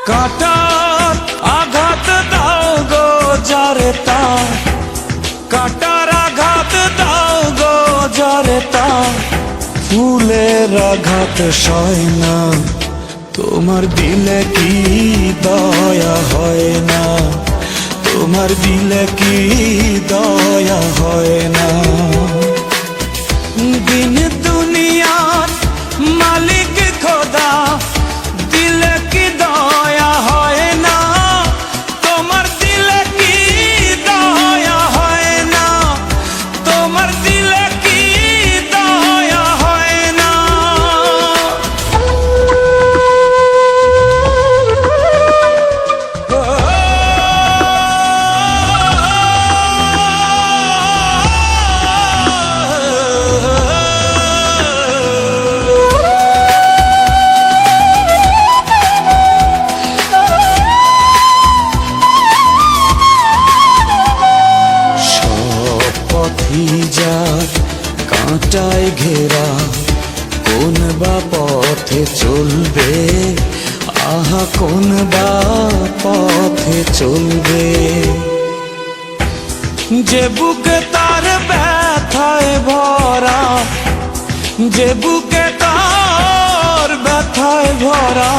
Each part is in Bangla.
কাটার আঘাত দাও গো যারে তার, কাটার আঘাত দাও গো যারে তার, ফুলের আঘাত সয় না, তোমার দিলে কি দয়া হয় না, তোমার দিলে কি দয়া হয় না। দিন দুনিয়ার মালিক খোদা, দিলে কি দয়া হয় না, তোমার দিলে কি দয়া হয় না, তোমার দিলে কি দয়া হয় না। কাঁটায় ঘেরা কোন বা পথে চলবে, আহা কোন বা পথে চলবে। যে বুকে তার ব্যথায় ভরা, যে বুকে তার ব্যথায় ভরা,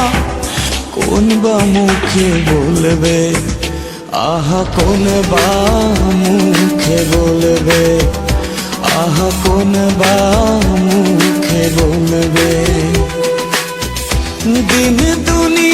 কোন বা মুখে বলবে, আহা কোন বা মুখে বলবে, আহা কোন বা মুখে বলবে। দিন দুনিয়া